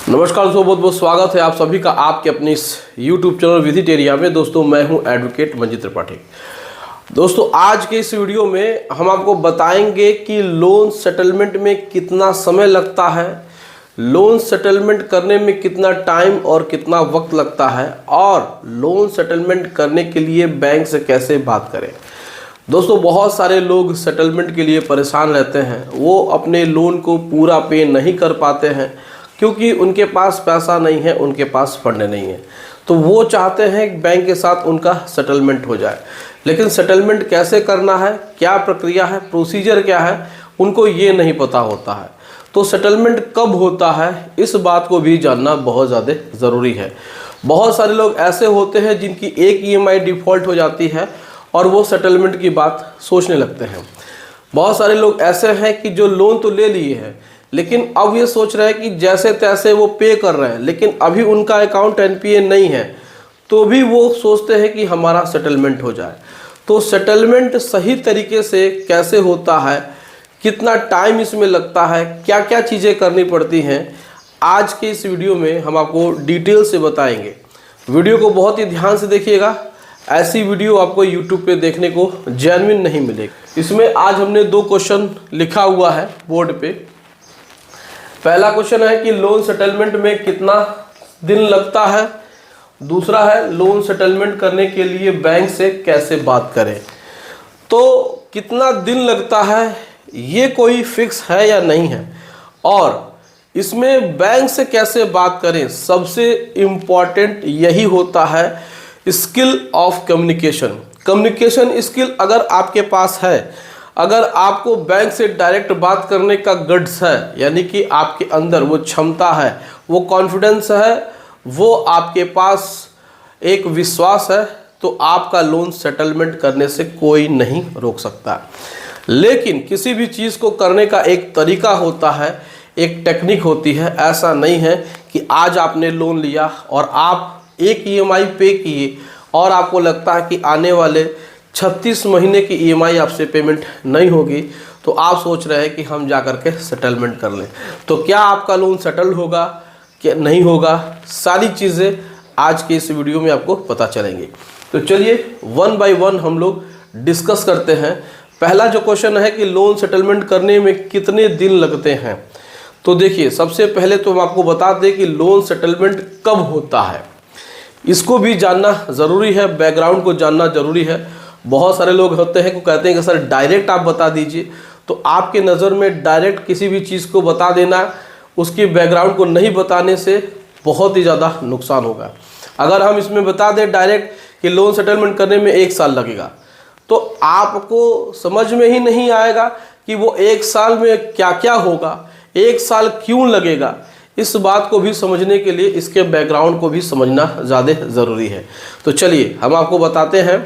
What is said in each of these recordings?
नमस्कार दोस्तों, बहुत बहुत स्वागत है आप सभी का आपके अपने इस YouTube चैनल विजिट एरिया में। दोस्तों मैं हूं एडवोकेट मंजीत त्रिपाठी। दोस्तों आज के इस वीडियो में हम आपको बताएंगे कि लोन सेटलमेंट में कितना समय लगता है, लोन सेटलमेंट करने में कितना टाइम और कितना वक्त लगता है, और लोन सेटलमेंट करने के लिए बैंक से कैसे बात करें। दोस्तों बहुत सारे लोग सेटलमेंट के लिए परेशान रहते हैं, वो अपने लोन को पूरा पे नहीं कर पाते हैं क्योंकि उनके पास पैसा नहीं है, उनके पास फंड नहीं है। तो वो चाहते हैं कि बैंक के साथ उनका सेटलमेंट हो जाए, लेकिन सेटलमेंट कैसे करना है, क्या प्रक्रिया है, प्रोसीजर क्या है, उनको ये नहीं पता होता है। तो सेटलमेंट कब होता है, इस बात को भी जानना बहुत ज़्यादा ज़रूरी है। बहुत सारे लोग ऐसे होते हैं जिनकी एक EMI डिफ़ॉल्ट हो जाती है और वो सेटलमेंट की बात सोचने लगते हैं। बहुत सारे लोग ऐसे हैं कि जो लोन तो ले लिए हैं, लेकिन अब ये सोच रहे हैं कि जैसे तैसे वो पे कर रहे हैं, लेकिन अभी उनका अकाउंट NPA नहीं है, तो भी वो सोचते हैं कि हमारा सेटलमेंट हो जाए। तो सेटलमेंट सही तरीके से कैसे होता है, कितना टाइम इसमें लगता है, क्या क्या चीज़ें करनी पड़ती हैं, आज के इस वीडियो में हम आपको डिटेल से बताएंगे। वीडियो को बहुत ही ध्यान से देखिएगा, ऐसी वीडियो आपको YouTube पे देखने को जेन्युइन नहीं मिलेगी। इसमें आज हमने 2 क्वेश्चन लिखा हुआ है बोर्ड पे। पहला क्वेश्चन है कि लोन सेटलमेंट में कितना दिन लगता है, दूसरा है लोन सेटलमेंट करने के लिए बैंक से कैसे बात करें। तो कितना दिन लगता है ये कोई फिक्स है या नहीं है, और इसमें बैंक से कैसे बात करें, सबसे इम्पॉर्टेंट यही होता है skill of communication. Communication skill अगर आपके पास है, अगर आपको बैंक से डायरेक्ट बात करने का गट्स है, यानी कि आपके अंदर वो क्षमता है, वो कॉन्फिडेंस है, वो आपके पास एक विश्वास है, तो आपका लोन सेटलमेंट करने से कोई नहीं रोक सकता। लेकिन किसी भी चीज़ को करने का एक तरीका होता है, एक टेक्निक होती है। ऐसा नहीं है कि आज आपने लोन लिया और आप एक EMI पे किए और आपको लगता है कि आने वाले 36 महीने की EMI आपसे पेमेंट नहीं होगी, तो आप सोच रहे हैं कि हम जा कर के सेटलमेंट कर लें। तो क्या आपका लोन सेटल होगा क्या नहीं होगा, सारी चीज़ें आज के इस वीडियो में आपको पता चलेंगी। तो चलिए 1 बाय 1 हम लोग डिस्कस करते हैं। पहला जो क्वेश्चन है कि लोन सेटलमेंट करने में कितने दिन लगते हैं। तो देखिए, सबसे पहले तो हम आपको बता दें कि लोन सेटलमेंट कब होता है, इसको भी जानना ज़रूरी है, बैकग्राउंड को जानना ज़रूरी है। बहुत सारे लोग होते हैं को कहते हैं कि सर डायरेक्ट आप बता दीजिए, तो आपके नज़र में डायरेक्ट किसी भी चीज़ को बता देना, उसकी बैकग्राउंड को नहीं बताने से बहुत ही ज़्यादा नुकसान होगा। अगर हम इसमें बता दें डायरेक्ट कि लोन सेटलमेंट करने में 1 साल लगेगा, तो आपको समझ में ही नहीं आएगा कि वो 1 साल में क्या क्या होगा, 1 साल क्यों लगेगा। इस बात को भी समझने के लिए इसके बैकग्राउंड को भी समझना ज़्यादा ज़रूरी है। तो चलिए हम आपको बताते हैं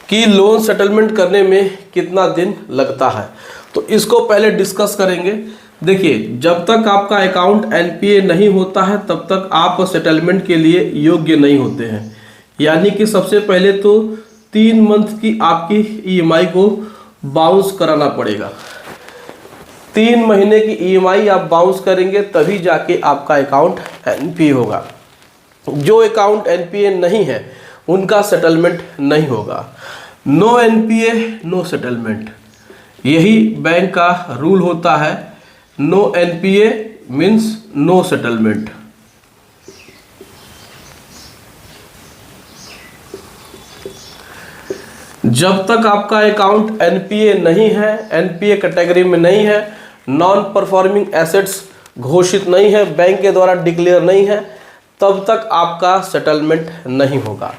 कि लोन सेटलमेंट करने में कितना दिन लगता है। तो इसको पहले डिस्कस करेंगे। देखिए, जब तक आपका अकाउंट NPA नहीं होता है तब तक आप सेटलमेंट के लिए योग्य नहीं होते हैं। यानी कि सबसे पहले तो 3 मंथ की आपकी EMI को बाउंस कराना पड़ेगा। 3 महीने की EMI आप बाउंस करेंगे तभी जाके आपका अकाउंट NPA होगा। जो अकाउंट NPA नहीं है उनका सेटलमेंट नहीं होगा। नो NPA नो सेटलमेंट, यही बैंक का रूल होता है। No NPA means no settlement. जब तक आपका अकाउंट NPA नहीं है, NPA कैटेगरी में नहीं है, नॉन परफॉर्मिंग एसेट्स घोषित नहीं है, बैंक के द्वारा डिक्लेयर नहीं है, तब तक आपका सेटलमेंट नहीं होगा।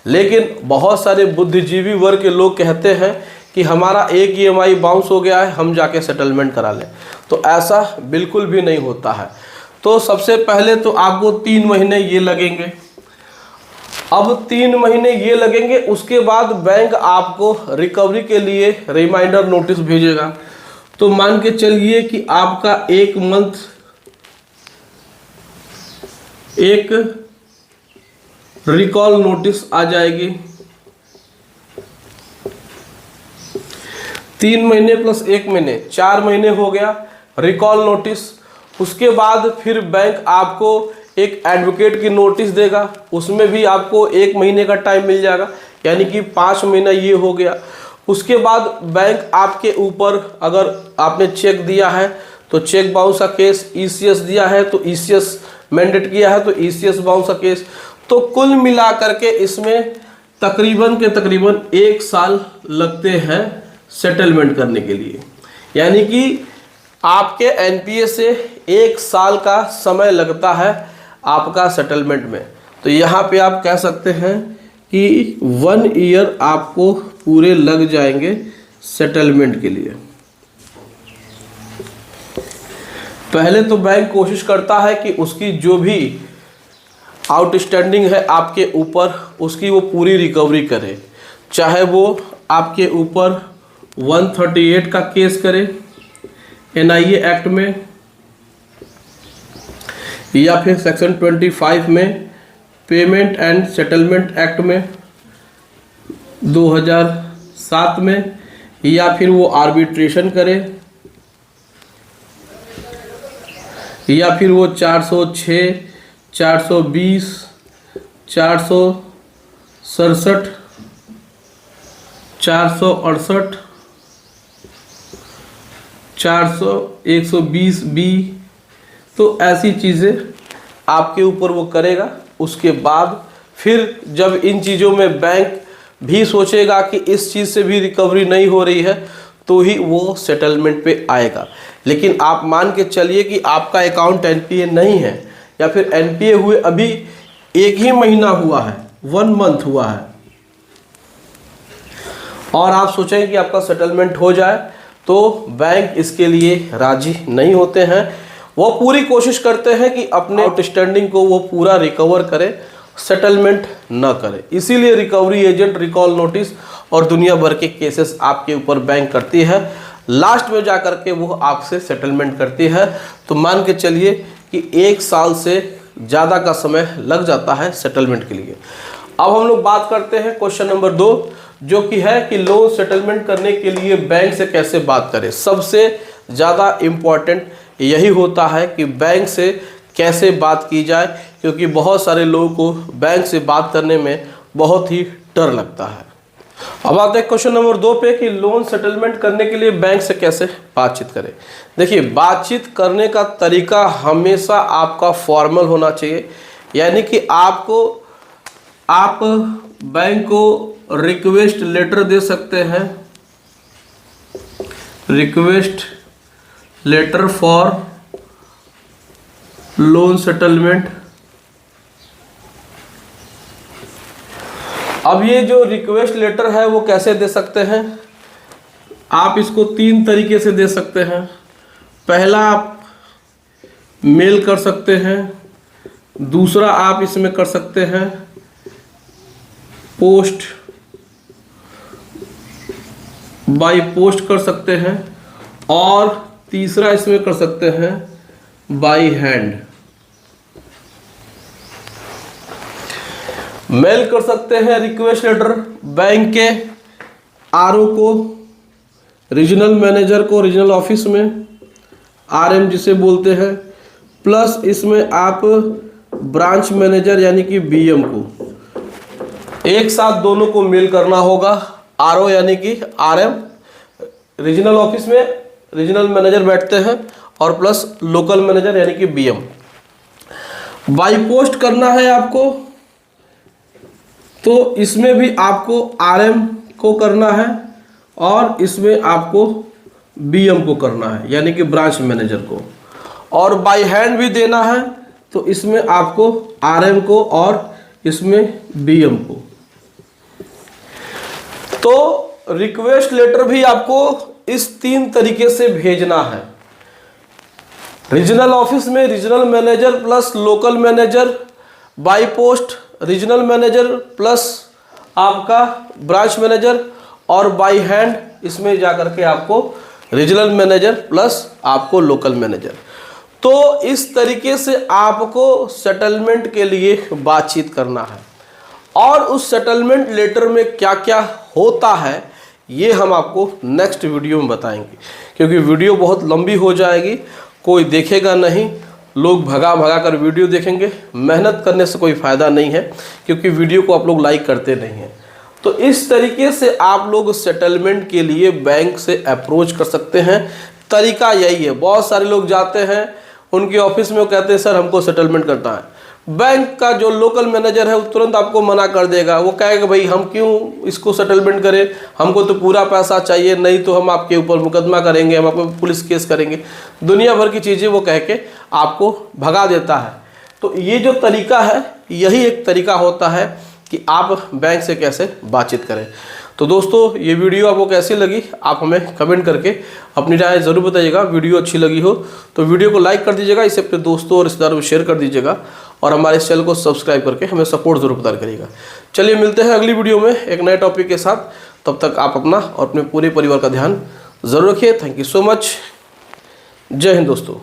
लेकिन बहुत सारे बुद्धिजीवी वर्ग के लोग कहते हैं कि हमारा एक EMI बाउंस हो गया है, हम जाके सेटलमेंट करा लें। तो ऐसा बिल्कुल भी नहीं होता है। तो सबसे पहले तो आपको 3 महीने ये लगेंगे। अब 3 महीने ये लगेंगे, उसके बाद बैंक आपको रिकवरी के लिए रिमाइंडर नोटिस भेजेगा। तो मान के चलिए कि आपका 1 मंथ एक रिकॉल नोटिस आ जाएगी। 3 महीने प्लस 1 महीने 4 महीने हो गया रिकॉल नोटिस। उसके बाद फिर बैंक आपको एक एडवोकेट की नोटिस देगा, उसमें भी आपको 1 महीने का टाइम मिल जाएगा, यानी कि 5 महीना ये हो गया। उसके बाद बैंक आपके ऊपर, अगर आपने चेक दिया है तो चेक बाउंस का केस, ईसीएस दिया है तो ईसीएस मैंडेट किया है तो ईसीएस बाउंस का केस। तो कुल मिलाकर के इसमें तकरीबन 1 साल लगते हैं सेटलमेंट करने के लिए, यानी कि आपके एनपीए से 1 साल का समय लगता है आपका सेटलमेंट में। तो यहाँ पे आप कह सकते हैं कि 1 ईयर आपको पूरे लग जाएंगे सेटलमेंट के लिए। पहले तो बैंक कोशिश करता है कि उसकी जो भी आउटस्टैंडिंग है आपके ऊपर, उसकी वो पूरी रिकवरी करे, चाहे वो आपके ऊपर 138 का केस करे एनआईए एक्ट में, या फिर सेक्शन 25 में पेमेंट एंड सेटलमेंट एक्ट में 2007 में, या फिर वो आर्बिट्रेशन करे, या फिर वो 406, 420, 467, 468, 120 बी, तो ऐसी चीज़ें आपके ऊपर वो करेगा। उसके बाद फिर जब इन चीज़ों में बैंक भी सोचेगा कि इस चीज़ से भी रिकवरी नहीं हो रही है तो ही वो सेटलमेंट पे आएगा। लेकिन आप मान के चलिए कि आपका अकाउंट एनपीए नहीं है, या फिर एनपीए हुए अभी 1 ही महीना हुआ है, 1 मंथ हुआ है, और आप सोचें कि आपका सेटलमेंट हो जाए, तो बैंक इसके लिए राजी नहीं होते हैं। वो पूरी कोशिश करते हैं कि अपने आउटस्टैंडिंग को वो पूरा रिकवर करे, सेटलमेंट न करे। इसीलिए रिकवरी एजेंट, रिकॉल नोटिस और दुनिया भर के केसेस आपके ऊपर बैंक करती है। लास्ट में जा कर के वो आपसे सेटलमेंट करती है। तो मान के चलिए कि 1 साल से ज़्यादा का समय लग जाता है सेटलमेंट के लिए। अब हम लोग बात करते हैं क्वेश्चन नंबर 2, जो कि है कि लोन सेटलमेंट करने के लिए बैंक से कैसे बात करें। सबसे ज़्यादा इम्पॉर्टेंट यही होता है कि बैंक से कैसे बात की जाए, क्योंकि बहुत सारे लोगों को बैंक से बात करने में बहुत ही डर लगता है। अब आते हैं क्वेश्चन नंबर 2 पे कि लोन सेटलमेंट करने के लिए बैंक से कैसे बातचीत करें। देखिए, बातचीत करने का तरीका हमेशा आपका फॉर्मल होना चाहिए, यानी कि आप बैंक को रिक्वेस्ट लेटर दे सकते हैं, request letter for loan settlement. अब ये जो रिक्वेस्ट लेटर है वो कैसे दे सकते हैं, आप इसको 3 तरीके से दे सकते हैं। पहला, आप मेल कर सकते हैं। दूसरा, आप इसमें कर सकते हैं पोस्ट, बाय पोस्ट कर सकते हैं। और तीसरा इसमें कर सकते हैं बाय हैंड। मेल कर सकते हैं रिक्वेस्ट लेटर बैंक के आरओ को, रीजनल मैनेजर को रीजनल ऑफिस में, आरएम जिसे बोलते हैं, प्लस इसमें आप ब्रांच मैनेजर यानी कि बीएम को, एक साथ दोनों को मेल करना होगा। आरओ यानी कि आरएम, रीजनल ऑफिस में रीजनल मैनेजर बैठते हैं, और प्लस लोकल मैनेजर यानी कि बीएम। बाय पोस्ट करना है आपको, तो इसमें भी आपको आरएम को करना है और इसमें आपको बीएम को करना है यानी कि ब्रांच मैनेजर को। और बाय हैंड भी देना है, तो इसमें आपको आरएम को और इसमें बीएम को। तो रिक्वेस्ट लेटर भी आपको इस 3 तरीके से भेजना है। रीजनल ऑफिस में regional manager plus local manager, by post regional manager plus आपका ब्रांच मैनेजर, और बाय हैंड इसमें जाकर के आपको रीजनल मैनेजर प्लस आपको लोकल मैनेजर। तो इस तरीके से आपको सेटलमेंट के लिए बातचीत करना है। और उस सेटलमेंट लेटर में क्या क्या होता है ये हम आपको नेक्स्ट वीडियो में बताएंगे, क्योंकि वीडियो बहुत लंबी हो जाएगी। कोई देखेगा नहीं, लोग भगा भगा कर वीडियो देखेंगे। मेहनत करने से कोई फ़ायदा नहीं है, क्योंकि वीडियो को आप लोग लाइक करते नहीं हैं। तो इस तरीके से आप लोग सेटलमेंट के लिए बैंक से अप्रोच कर सकते हैं। तरीका यही है। बहुत सारे लोग जाते हैं उनके ऑफिस में, वो कहते हैं सर हमको सेटलमेंट करना है। बैंक का जो लोकल मैनेजर है वो तुरंत आपको मना कर देगा। वो कहेगा भाई हम क्यों इसको सेटलमेंट करें, हमको तो पूरा पैसा चाहिए, नहीं तो हम आपके ऊपर मुकदमा करेंगे, हम आपको पुलिस केस करेंगे। दुनिया भर की चीज़ें वो कह के आपको भगा देता है। तो ये जो तरीका है, यही एक तरीका होता है कि आप बैंक से कैसे बातचीत करें। तो दोस्तों, ये वीडियो आपको कैसी लगी आप हमें कमेंट करके अपनी राय ज़रूर बताइएगा। वीडियो अच्छी लगी हो तो वीडियो को लाइक कर दीजिएगा, इसे अपने दोस्तों और रिश्तेदारों में शेयर कर दीजिएगा, और हमारे चैनल को सब्सक्राइब करके हमें सपोर्ट जरूर प्रदान करिएगा। चलिए मिलते हैं अगली वीडियो में एक नए टॉपिक के साथ। तब तक आप अपना और अपने पूरे परिवार का ध्यान ज़रूर रखिए। Thank you so much. जय हिंद दोस्तों।